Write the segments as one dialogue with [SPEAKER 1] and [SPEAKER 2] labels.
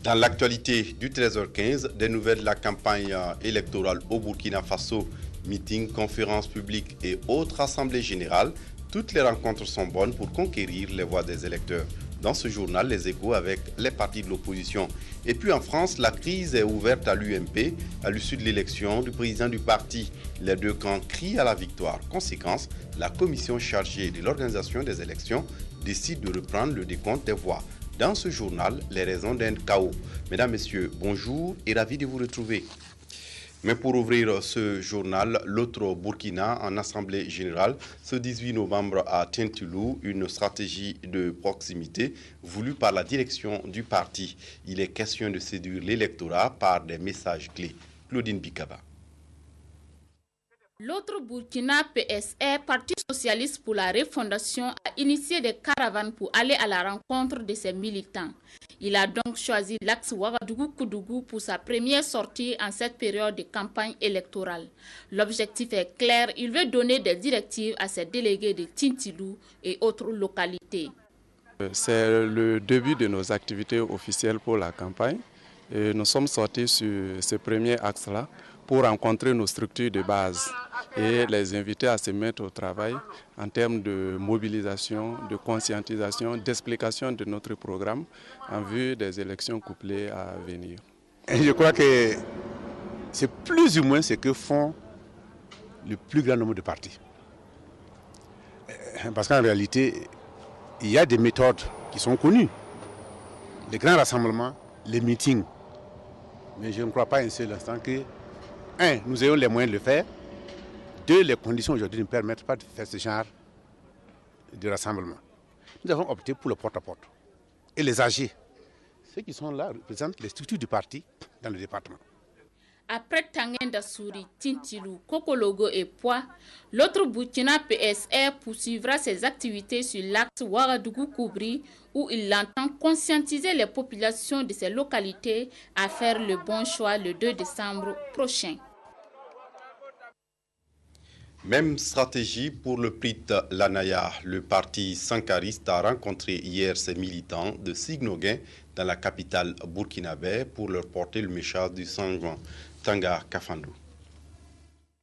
[SPEAKER 1] Dans l'actualité du 13h15, des nouvelles de la campagne électorale au Burkina Faso, meetings, conférences publiques et autres assemblées générales, toutes les rencontres sont bonnes pour conquérir les voix des électeurs. Dans ce journal, les échos avec les partis de l'opposition. Et puis en France, la crise est ouverte à l'UMP à l'issue de l'élection du président du parti. Les deux camps crient à la victoire. Conséquence, la commission chargée de l'organisation des élections décide de reprendre le décompte des voix. Dans ce journal, les raisons d'un chaos. Mesdames, Messieurs, bonjour et ravi de vous retrouver. Mais pour ouvrir ce journal, l'autre Burkina en Assemblée générale, ce 18 novembre à Tintilou, une stratégie de proximité voulue par la direction du parti. Il est question de séduire l'électorat par des messages clés. Claudine Bikaba.
[SPEAKER 2] L'autre Burkina PSR, Parti socialiste pour la refondation, a initié des caravanes pour aller à la rencontre de ses militants. Il a donc choisi l'axe Ouagadougou-Koudougou pour sa première sortie en cette période de campagne électorale. L'objectif est clair, il veut donner des directives à ses délégués de Tintilou et autres localités.
[SPEAKER 3] C'est le début de nos activités officielles pour la campagne. Et nous sommes sortis sur ce premier axe-là pour rencontrer nos structures de base et les inviter à se mettre au travail en termes de mobilisation, de conscientisation, d'explication de notre programme en vue des élections couplées à venir.
[SPEAKER 4] Je crois que c'est plus ou moins ce que font le plus grand nombre de partis. Parce qu'en réalité, il y a des méthodes qui sont connues. Les grands rassemblements, les meetings. Mais je ne crois pas un seul instant que, nous ayons les moyens de le faire. Deux, les conditions aujourd'hui ne permettent pas de faire ce genre de rassemblement. Nous avons opté pour le porte-à-porte. Et les AG, ceux qui sont là représentent les structures du parti dans le département.
[SPEAKER 2] Après Tangenda Souri, Tintilou, Kokologo et Poix, l'autre Burkina PSR poursuivra ses activités sur l'axe Ouagadougou-Koubri où il entend conscientiser les populations de ces localités à faire le bon choix le 2 décembre prochain.
[SPEAKER 1] Même stratégie pour le PRIT Lanaya. Le parti sankariste a rencontré hier ses militants de Signoguin dans la capitale burkinabé pour leur porter le message du changement. Tanga Kafandou.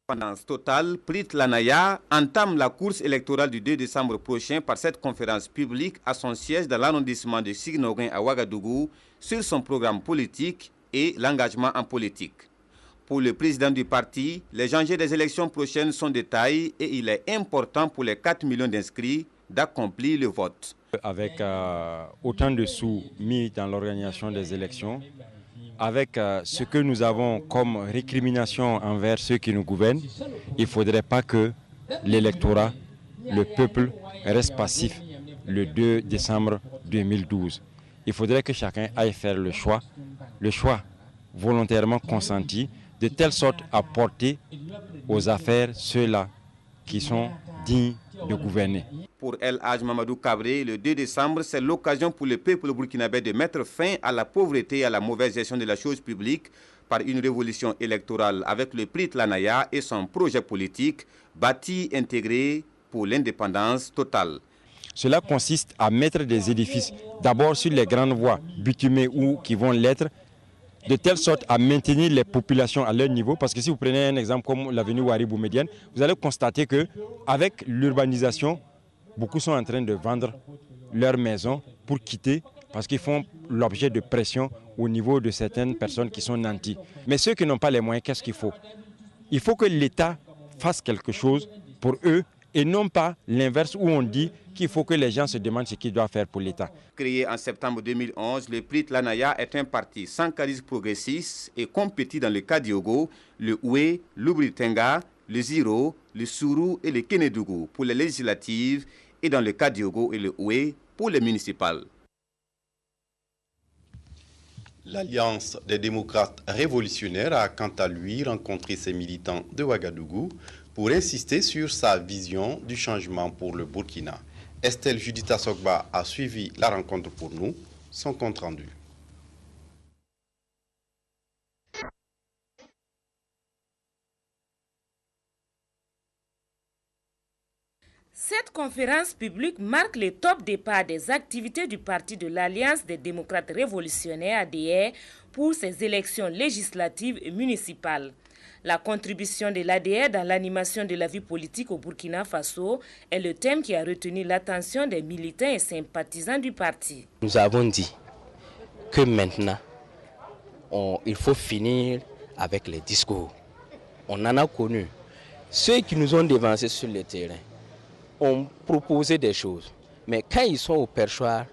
[SPEAKER 5] Indépendance totale, PRIT Lanaya entame la course électorale du 2 décembre prochain par cette conférence publique à son siège dans l'arrondissement de Signoguin à Ouagadougou sur son programme politique et l'engagement en politique. Pour le président du parti, les enjeux des élections prochaines sont de taille et il est important pour les 4 millions d'inscrits d'accomplir le vote.
[SPEAKER 6] Avec autant de sous mis dans l'organisation des élections, avec ce que nous avons comme récrimination envers ceux qui nous gouvernent, il ne faudrait pas que l'électorat, le peuple, reste passif le 2 décembre 2012. Il faudrait que chacun aille faire le choix volontairement consenti, de telle sorte à porter aux affaires ceux-là qui sont dignes de gouverner.
[SPEAKER 5] Pour El Hadj Mamadou Kabré, le 2 décembre, c'est l'occasion pour le peuple burkinabé de mettre fin à la pauvreté et à la mauvaise gestion de la chose publique par une révolution électorale avec le PRIT Lanaya et son projet politique bâti intégré pour l'indépendance totale.
[SPEAKER 6] Cela consiste à mettre des édifices d'abord sur les grandes voies bitumées ou qui vont l'être, de telle sorte à maintenir les populations à leur niveau. Parce que si vous prenez un exemple comme l'avenue Ouari-Boumediene, vous allez constater qu'avec l'urbanisation, beaucoup sont en train de vendre leurs maisons pour quitter parce qu'ils font l'objet de pression au niveau de certaines personnes qui sont nantis. Mais ceux qui n'ont pas les moyens, qu'est-ce qu'il faut? Il faut que l'État fasse quelque chose pour eux et non pas l'inverse où on dit qu'il faut que les gens se demandent ce qu'ils doivent faire pour l'État.
[SPEAKER 5] Créé en septembre 2011, le PRIT Lanaya est un parti sankariste progressiste et compétit dans le Kadiogo, le Oué, l'Oubri-Tenga, le Ziro, le Sourou et le Kénédougou pour les législatives et dans le Kadiogo et le Oué pour les municipales.
[SPEAKER 1] L'Alliance des démocrates révolutionnaires a quant à lui rencontré ses militants de Ouagadougou pour insister sur sa vision du changement pour le Burkina. Estelle Judita Sogba a suivi la rencontre pour nous, son compte rendu.
[SPEAKER 7] Cette conférence publique marque le top départ des activités du Parti de l'Alliance des démocrates révolutionnaires ADR pour ces élections législatives et municipales. La contribution de l'ADR dans l'animation de la vie politique au Burkina Faso est le thème qui a retenu l'attention des militants et sympathisants du parti.
[SPEAKER 8] Nous avons dit que maintenant, il faut finir avec les discours. On en a connu. Ceux qui nous ont devancés sur le terrain ont proposé des choses. Mais quand ils sont au perchoir,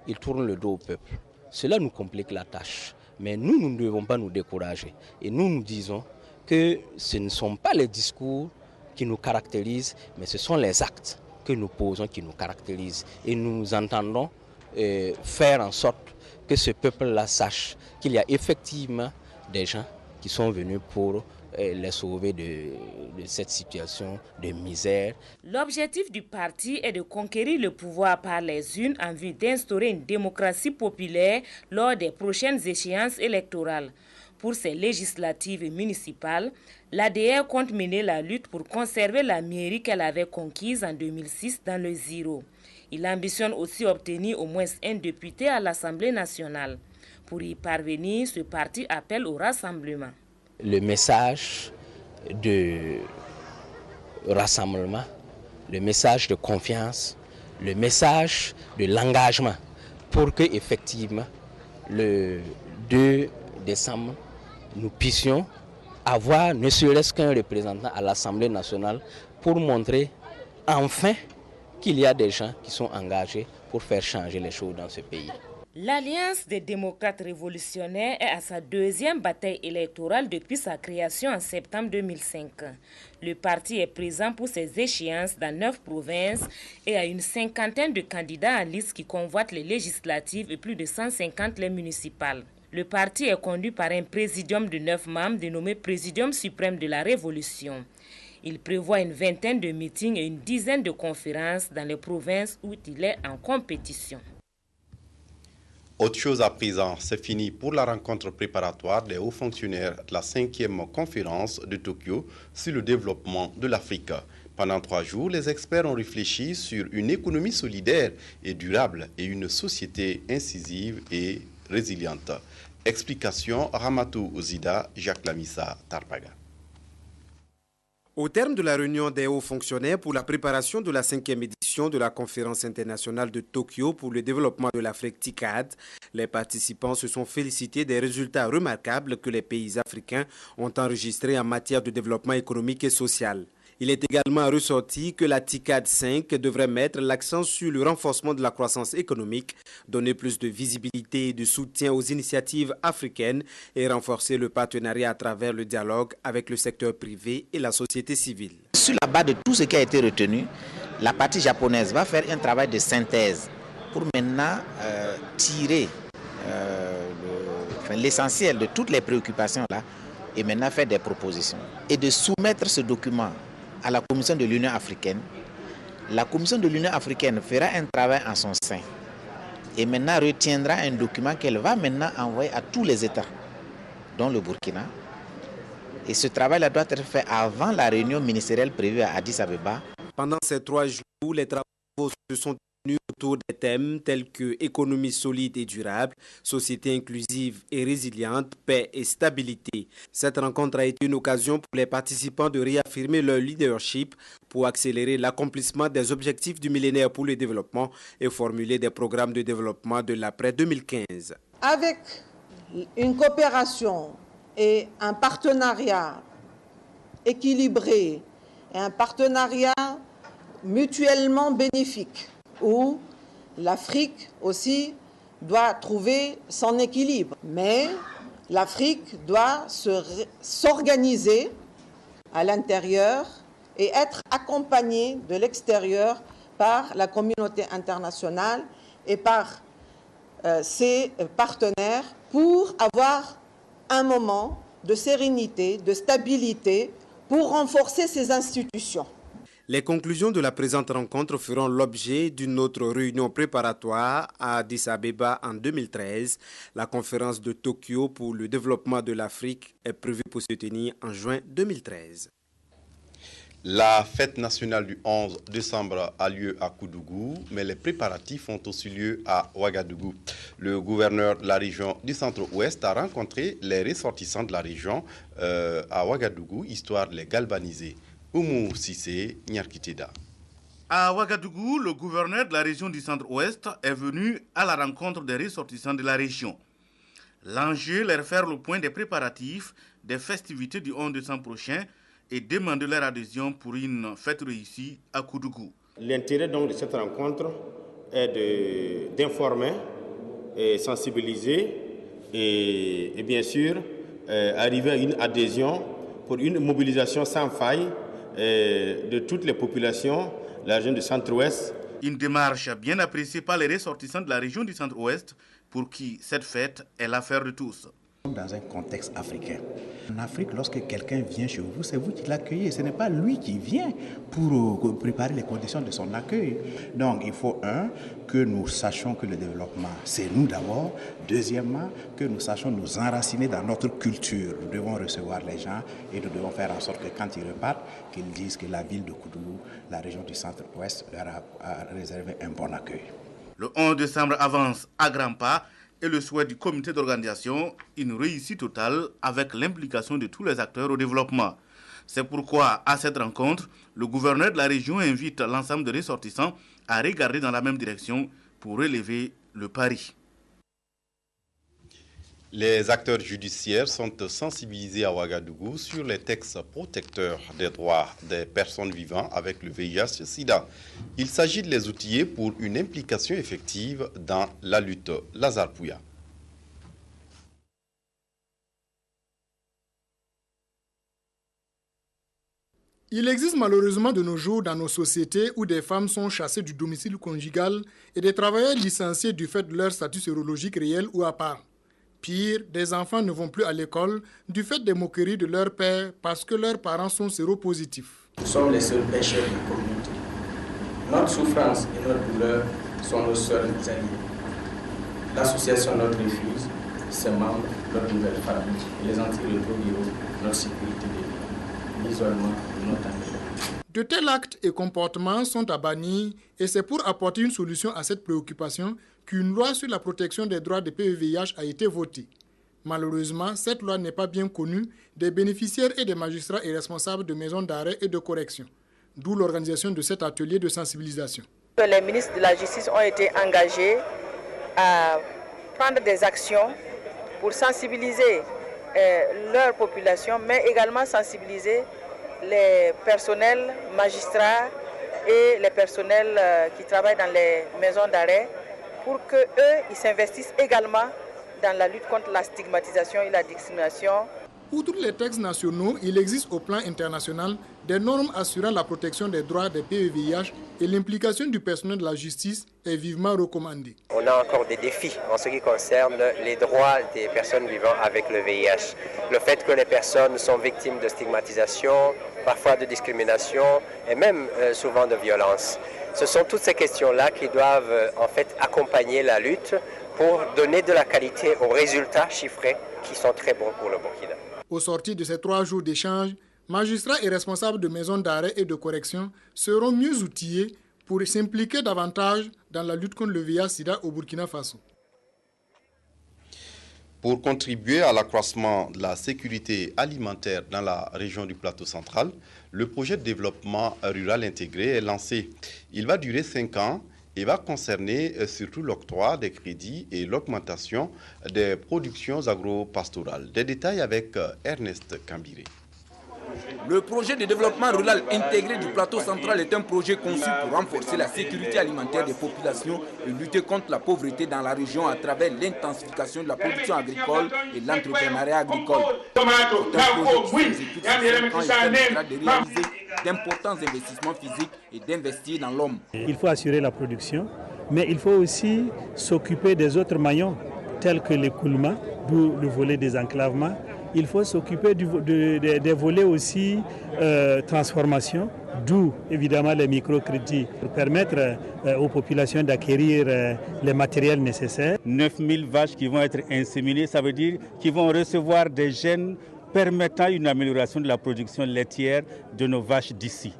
[SPEAKER 8] ils tournent le dos au peuple. Cela nous complique la tâche. Mais nous ne devons pas nous décourager. Et nous disons que ce ne sont pas les discours qui nous caractérisent, mais ce sont les actes que nous posons qui nous caractérisent. Et nous entendons faire en sorte que ce peuple-là sache qu'il y a effectivement des gens qui sont venus pour les sauver de cette situation de misère.
[SPEAKER 7] L'objectif du parti est de conquérir le pouvoir par les urnes en vue d'instaurer une démocratie populaire lors des prochaines échéances électorales. Pour ces législatives et municipales, l'ADR compte mener la lutte pour conserver la mairie qu'elle avait conquise en 2006 dans le Ziro. Il ambitionne aussi obtenir au moins un député à l'Assemblée nationale. Pour y parvenir, ce parti appelle au rassemblement.
[SPEAKER 8] Le message de rassemblement, le message de confiance, le message de l'engagement pour que effectivement le 2 décembre nous puissions avoir ne serait-ce qu'un représentant à l'Assemblée nationale pour montrer enfin qu'il y a des gens qui sont engagés pour faire changer les choses dans ce pays.
[SPEAKER 7] L'Alliance des démocrates révolutionnaires est à sa deuxième bataille électorale depuis sa création en septembre 2005. Le parti est présent pour ses échéances dans 9 provinces et a une cinquantaine de candidats en liste qui convoitent les législatives et plus de 150 les municipales. Le parti est conduit par un présidium de 9 membres dénommé Présidium suprême de la Révolution. Il prévoit une vingtaine de meetings et une dizaine de conférences dans les provinces où il est en compétition.
[SPEAKER 1] Autre chose à présent, c'est fini pour la rencontre préparatoire des hauts fonctionnaires de la 5e conférence de Tokyo sur le développement de l'Afrique. Pendant 3 jours, les experts ont réfléchi sur une économie solidaire et durable et une société incisive et résiliente. Explication Ramatou Ouzida, Jacques Lamissa, Tarpaga.
[SPEAKER 9] Au terme de la réunion des hauts fonctionnaires pour la préparation de la 5e édition de la conférence internationale de Tokyo pour le développement de l'Afrique TICAD, les participants se sont félicités des résultats remarquables que les pays africains ont enregistrés en matière de développement économique et social. Il est également ressorti que la TICAD 5 devrait mettre l'accent sur le renforcement de la croissance économique, donner plus de visibilité et de soutien aux initiatives africaines et renforcer le partenariat à travers le dialogue avec le secteur privé et la société civile.
[SPEAKER 10] Sur la base de tout ce qui a été retenu, la partie japonaise va faire un travail de synthèse pour maintenant tirer l'essentiel de toutes les préoccupations là et maintenant faire des propositions et de soumettre ce document à la Commission de l'Union africaine. La Commission de l'Union africaine fera un travail en son sein et maintenant retiendra un document qu'elle va maintenant envoyer à tous les États, dont le Burkina. Et ce travail-là doit être fait avant la réunion ministérielle prévue à Addis Abeba.
[SPEAKER 9] Pendant ces 3 jours, les travaux se sont tenus autour des thèmes tels que économie solide et durable, société inclusive et résiliente, paix et stabilité. Cette rencontre a été une occasion pour les participants de réaffirmer leur leadership pour accélérer l'accomplissement des objectifs du millénaire pour le développement et formuler des programmes de développement de l'après 2015.
[SPEAKER 11] Avec une coopération et un partenariat équilibré et un partenariat mutuellement bénéfique, où l'Afrique aussi doit trouver son équilibre. Mais l'Afrique doit s'organiser à l'intérieur et être accompagnée de l'extérieur par la communauté internationale et par ses partenaires pour avoir un moment de sérénité, de stabilité, pour renforcer ces institutions.
[SPEAKER 9] Les conclusions de la présente rencontre feront l'objet d'une autre réunion préparatoire à Addis Abeba en 2013. La conférence de Tokyo pour le développement de l'Afrique est prévue pour se tenir en juin 2013.
[SPEAKER 1] La fête nationale du 11 décembre a lieu à Koudougou, mais les préparatifs ont aussi lieu à Ouagadougou. Le gouverneur de la région du Centre-Ouest a rencontré les ressortissants de la région à Ouagadougou, histoire de les galvaniser. Oumou Sissé, Nyarkiteda.
[SPEAKER 12] À Ouagadougou, le gouverneur de la région du Centre-Ouest est venu à la rencontre des ressortissants de la région. L'enjeu, leur faire le point des préparatifs des festivités du 11 décembre prochain et demander leur adhésion pour une fête réussie à Koudougou.
[SPEAKER 13] L'intérêt donc de cette rencontre est d'informer, et sensibiliser et bien sûr arriver à une adhésion pour une mobilisation sans faille de toutes les populations de la région du Centre-Ouest.
[SPEAKER 12] Une démarche bien appréciée par les ressortissants de la région du Centre-Ouest pour qui cette fête est l'affaire de tous.
[SPEAKER 14] Dans un contexte africain. En Afrique, lorsque quelqu'un vient chez vous, c'est vous qui l'accueillez. Ce n'est pas lui qui vient pour préparer les conditions de son accueil. Donc, il faut, que nous sachions que le développement, c'est nous d'abord. Deuxièmement, que nous sachions nous enraciner dans notre culture. Nous devons recevoir les gens et nous devons faire en sorte que quand ils repartent, qu'ils disent que la ville de Koudougou, la région du Centre-Ouest, leur a réservé un bon accueil.
[SPEAKER 12] Le 11 décembre avance à grands pas. Et le souhait du comité d'organisation, une réussite totale avec l'implication de tous les acteurs au développement. C'est pourquoi, à cette rencontre, le gouverneur de la région invite l'ensemble des ressortissants à regarder dans la même direction pour relever le pari.
[SPEAKER 1] Les acteurs judiciaires sont sensibilisés à Ouagadougou sur les textes protecteurs des droits des personnes vivant avec le VIH-Sida. Il s'agit de les outiller pour une implication effective dans la lutte. Lazare Pouya.
[SPEAKER 15] Il existe malheureusement de nos jours dans nos sociétés où des femmes sont chassées du domicile conjugal et des travailleurs licenciés du fait de leur statut sérologique réel ou à part. Pire, des enfants ne vont plus à l'école du fait des moqueries de leurs pères parce que leurs parents sont séropositifs.
[SPEAKER 16] Nous sommes les seuls pêcheurs de la communauté. Notre souffrance et notre douleur sont nos seuls alliés. L'association Notre Refuge, ses membres, notre nouvelle famille, et les antirétroviraux, notre sécurité de vie, l'isolement de notre ami.
[SPEAKER 15] De tels actes et comportements sont à bannir et c'est pour apporter une solution à cette préoccupation qu'une loi sur la protection des droits des PEVIH a été votée. Malheureusement, cette loi n'est pas bien connue des bénéficiaires et des magistrats et responsables de maisons d'arrêt et de correction, d'où l'organisation de cet atelier de sensibilisation.
[SPEAKER 17] Les ministres de la Justice ont été engagés à prendre des actions pour sensibiliser leur population, mais également sensibiliser les personnels magistrats et les personnels qui travaillent dans les maisons d'arrêt pour qu'eux, ils s'investissent également dans la lutte contre la stigmatisation et la discrimination.
[SPEAKER 15] Outre les textes nationaux, il existe au plan international des normes assurant la protection des droits des PEVIH et l'implication du personnel de la justice est vivement recommandée.
[SPEAKER 18] On a encore des défis en ce qui concerne les droits des personnes vivant avec le VIH. Le fait que les personnes sont victimes de stigmatisation, parfois de discrimination et même souvent de violence. Ce sont toutes ces questions-là qui doivent en fait accompagner la lutte pour donner de la qualité aux résultats chiffrés qui sont très bons pour le Burkina.
[SPEAKER 15] Au sortir de ces 3 jours d'échange, magistrats et responsables de maisons d'arrêt et de correction seront mieux outillés pour s'impliquer davantage dans la lutte contre le VIH-Sida au Burkina Faso.
[SPEAKER 1] Pour contribuer à l'accroissement de la sécurité alimentaire dans la région du Plateau central, le projet de développement rural intégré est lancé. Il va durer 5 ans et va concerner surtout l'octroi des crédits et l'augmentation des productions agro-pastorales. Des détails avec Ernest Kambiré.
[SPEAKER 19] Le projet de développement rural intégré du Plateau central est un projet conçu pour renforcer la sécurité alimentaire des populations et lutter contre la pauvreté dans la région à travers l'intensification de la production agricole et l'entrepreneuriat agricole. C'est un projet qui s'exécute sur 5 ans et permettra de réaliser d'importants investissements physiques et d'investir dans l'homme.
[SPEAKER 20] Il faut assurer la production, mais il faut aussi s'occuper des autres maillons, tels que l'écoulement, d'où le volet des enclavements. Il faut s'occuper des volets aussi transformation, d'où évidemment les microcrédits pour permettre aux populations d'acquérir les matériels nécessaires.
[SPEAKER 21] 9000 vaches qui vont être inséminées, ça veut dire qu'ils vont recevoir des gènes permettant une amélioration de la production laitière de nos vaches d'ici.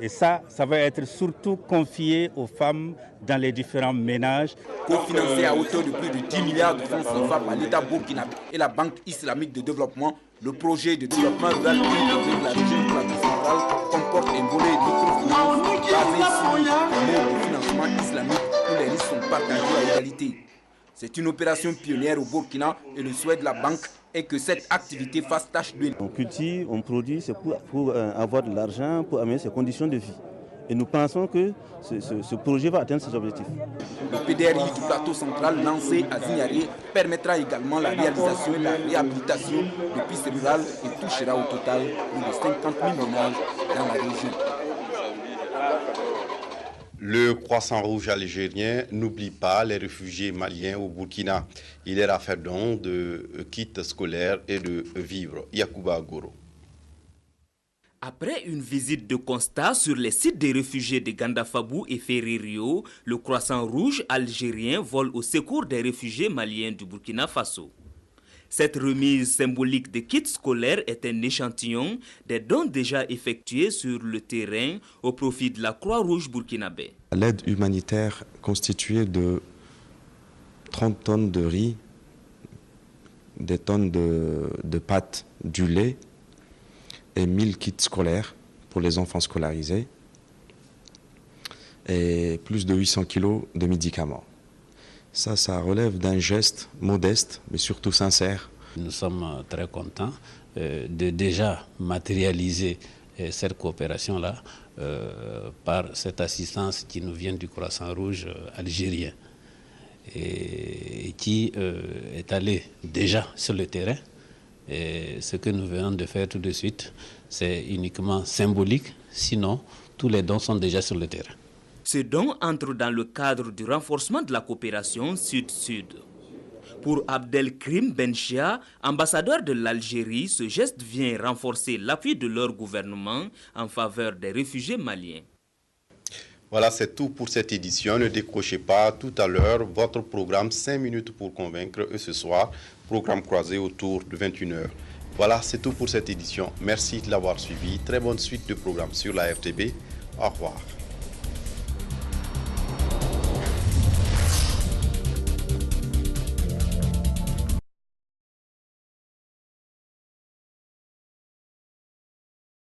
[SPEAKER 21] Et ça va être surtout confié aux femmes dans les différents ménages.
[SPEAKER 19] Cofinancé à hauteur de plus de 10 milliards de francs CFA par l'État burkinabé et la Banque islamique de développement, le projet de développement rural intégré de la région du Plateau central comporte un volet microfinance basé sur un mode de financement islamique où les risques sont partagés à égalité. C'est une opération pionnière au Burkina et le souhait de la banque est que cette activité fasse tache d'huile.
[SPEAKER 22] On cultive, on produit, c'est pour avoir de l'argent, pour améliorer ses conditions de vie. Et nous pensons que ce projet va atteindre ses objectifs.
[SPEAKER 19] Le PDRI du Plateau central lancé à Zignaré permettra également la réalisation et la réhabilitation de pistes rurales et touchera au total plus de 50 000 ménages dans la région.
[SPEAKER 1] Le Croissant Rouge algérien n'oublie pas les réfugiés maliens au Burkina. Il leur a fait don de kits scolaires et de vivres. Yacouba Agoro.
[SPEAKER 23] Après une visite de constat sur les sites des réfugiés de Gandafabou et Ferrerio, le Croissant Rouge algérien vole au secours des réfugiés maliens du Burkina Faso. Cette remise symbolique de kits scolaires est un échantillon des dons déjà effectués sur le terrain au profit de la Croix-Rouge burkinabé.
[SPEAKER 24] L'aide humanitaire constituée de 30 tonnes de riz, des tonnes de pâtes, du lait et 1000 kits scolaires pour les enfants scolarisés et plus de 800 kilos de médicaments. Ça relève d'un geste modeste, mais surtout sincère.
[SPEAKER 25] Nous sommes très contents de déjà matérialiser cette coopération-là par cette assistance qui nous vient du Croissant Rouge algérien et qui est allé déjà sur le terrain. Et ce que nous venons de faire tout de suite, c'est uniquement symbolique, sinon tous les dons sont déjà sur le terrain.
[SPEAKER 23] Ce don entre dans le cadre du renforcement de la coopération Sud-Sud. Pour Abdelkrim Benchia, ambassadeur de l'Algérie, ce geste vient renforcer l'appui de leur gouvernement en faveur des réfugiés maliens.
[SPEAKER 1] Voilà, c'est tout pour cette édition. Ne décrochez pas tout à l'heure votre programme 5 minutes pour convaincre. Et ce soir, programme croisé autour de 21h. Voilà, c'est tout pour cette édition. Merci de l'avoir suivi. Très bonne suite de programmes sur la RTB. Au revoir.